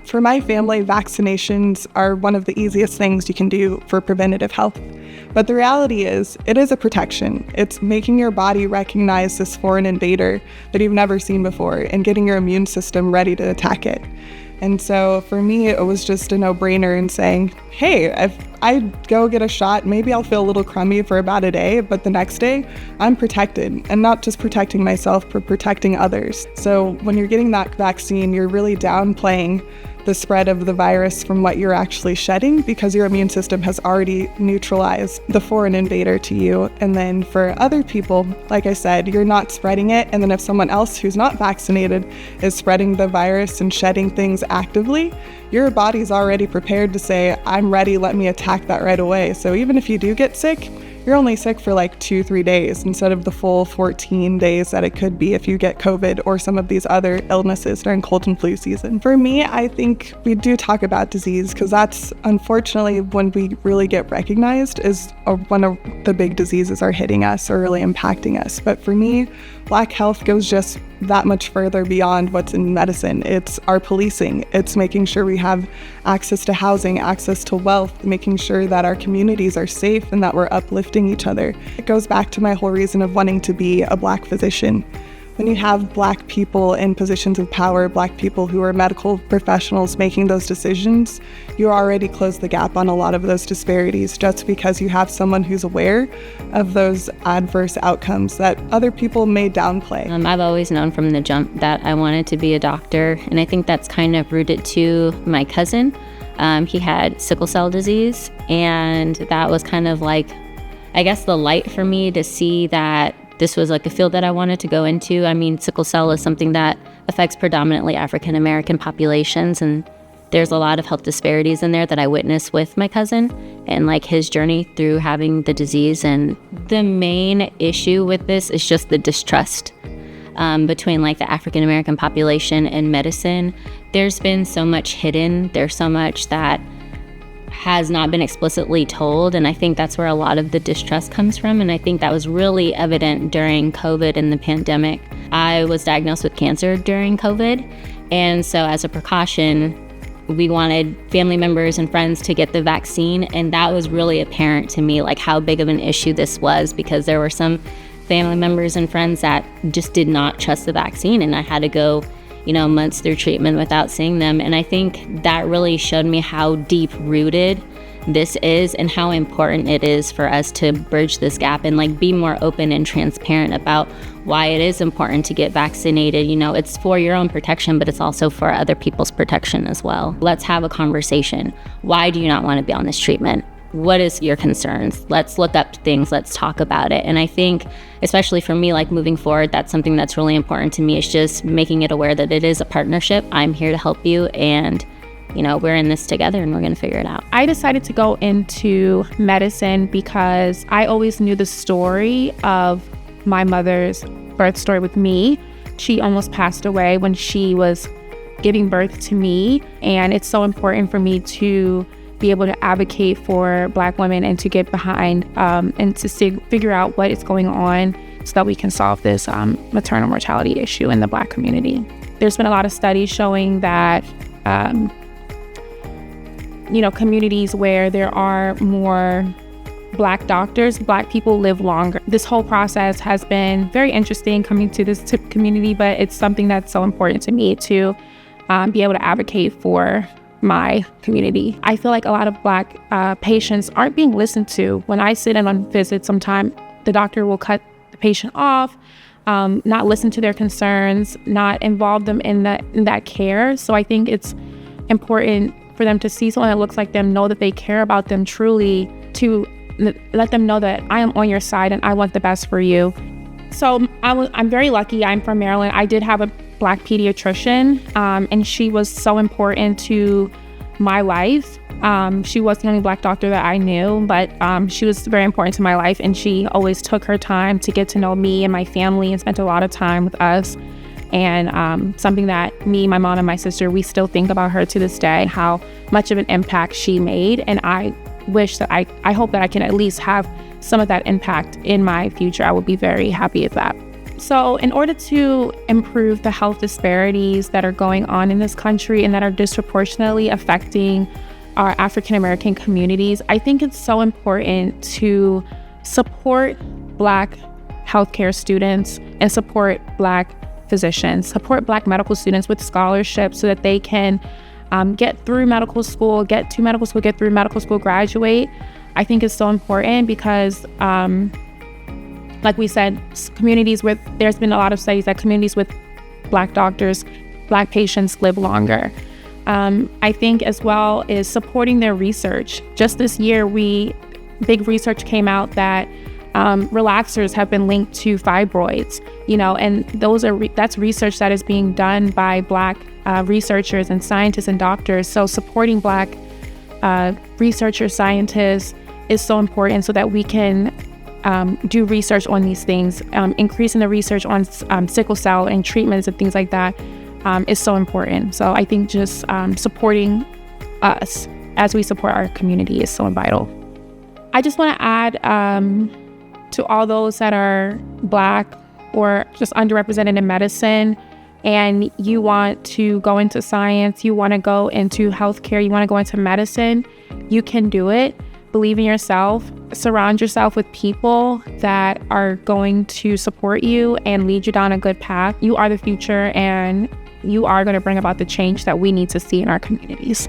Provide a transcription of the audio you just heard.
For my family, vaccinations are one of the easiest things you can do for preventative health. But the reality is, it is a protection. It's making your body recognize this foreign invader that you've never seen before and getting your immune system ready to attack it. And so for me, it was just a no-brainer in saying, hey, if I go get a shot, maybe I'll feel a little crummy for about a day, but the next day I'm protected, and not just protecting myself, but protecting others. So when you're getting that vaccine, you're really downplaying the spread of the virus from what you're actually shedding, because your immune system has already neutralized the foreign invader to you. And then for other people, like I said, you're not spreading it. And then if someone else who's not vaccinated is spreading the virus and shedding things actively, your body's already prepared to say, I'm ready, let me attack that right away. So even if you do get sick, you're only sick for like 2-3 days instead of the full 14 days that it could be if you get COVID or some of these other illnesses during cold and flu season. For me, I think we do talk about disease because that's unfortunately when we really get recognized is when the big diseases are hitting us or really impacting us. But for me, Black health goes just that much further beyond what's in medicine. It's our policing. It's making sure we have access to housing, access to wealth, making sure that our communities are safe and that we're uplifting each other. It goes back to my whole reason of wanting to be a Black physician. When you have Black people in positions of power, Black people who are medical professionals making those decisions, you already close the gap on a lot of those disparities just because you have someone who's aware of those adverse outcomes that other people may downplay. I've always known from the jump that I wanted to be a doctor, and I think that's kind of rooted to my cousin. He had sickle cell disease, and that was kind of like, I guess, the light for me to see that this was like a field that I wanted to go into. I mean, sickle cell is something that affects predominantly African American populations, and there's a lot of health disparities in there that I witnessed with my cousin and like his journey through having the disease. And the main issue with this is just the distrust between like the African American population and medicine. There's been so much hidden. There's so much that has not been explicitly told, and I think that's where a lot of the distrust comes from. And I think that was really evident during COVID and the pandemic. I was diagnosed with cancer during COVID, and so as a precaution, we wanted family members and friends to get the vaccine, and that was really apparent to me, like how big of an issue this was, because there were some family members and friends that just did not trust the vaccine, and I had to go months through treatment without seeing them. And I think that really showed me how deep rooted this is and how important it is for us to bridge this gap and like be more open and transparent about why it is important to get vaccinated. It's for your own protection, but it's also for other people's protection as well. Let's have a conversation. Why do you not want to be on this treatment? What is your concerns? Let's look up things. Let's talk about it. And I think, especially for me, like moving forward, that's something that's really important to me. It's just making it aware that it is a partnership. I'm here to help you, and we're in this together, and we're going to figure it out. I decided to go into medicine because I always knew the story of my mother's birth story with me. She almost passed away when she was giving birth to me, and it's so important for me to be able to advocate for Black women and to get behind and to figure out what is going on so that we can solve this maternal mortality issue in the Black community. There's been a lot of studies showing that communities where there are more Black doctors, Black people live longer. This whole process has been very interesting coming to this community, but it's something that's so important to me to be able to advocate for my community. I feel like a lot of Black patients aren't being listened to. When I sit in on visits, sometimes the doctor will cut the patient off, not listen to their concerns, not involve them in that care. So I think it's important for them to see someone that looks like them, know that they care about them truly, to let them know that I am on your side and I want the best for you. So I'm very lucky. I'm from Maryland. I did have a Black pediatrician, and she was so important to my life. She was the only Black doctor that I knew, but she was very important to my life, and she always took her time to get to know me and my family and spent a lot of time with us. And something that me, my mom, and my sister, we still think about her to this day, how much of an impact she made. And I wish that I hope that I can at least have some of that impact in my future. I would be very happy with that. So in order to improve the health disparities that are going on in this country and that are disproportionately affecting our African American communities, I think it's so important to support Black healthcare students and support Black physicians, support Black medical students with scholarships so that they can get through medical school, get through medical school, graduate. I think it's so important because, like we said, there's been a lot of studies that communities with Black doctors, Black patients live longer. I think as well is supporting their research. Just this year, big research came out that relaxers have been linked to fibroids, and that's research that is being done by Black researchers and scientists and doctors. So supporting Black researchers, scientists is so important so that we can do research on these things. Increasing the research on sickle cell and treatments and things like that is so important. So I think just supporting us as we support our community is so vital. I just want to add to all those that are Black or just underrepresented in medicine, and you want to go into science, you want to go into healthcare, you want to go into medicine, you can do it. Believe in yourself. Surround yourself with people that are going to support you and lead you down a good path. You are the future, and you are going to bring about the change that we need to see in our communities.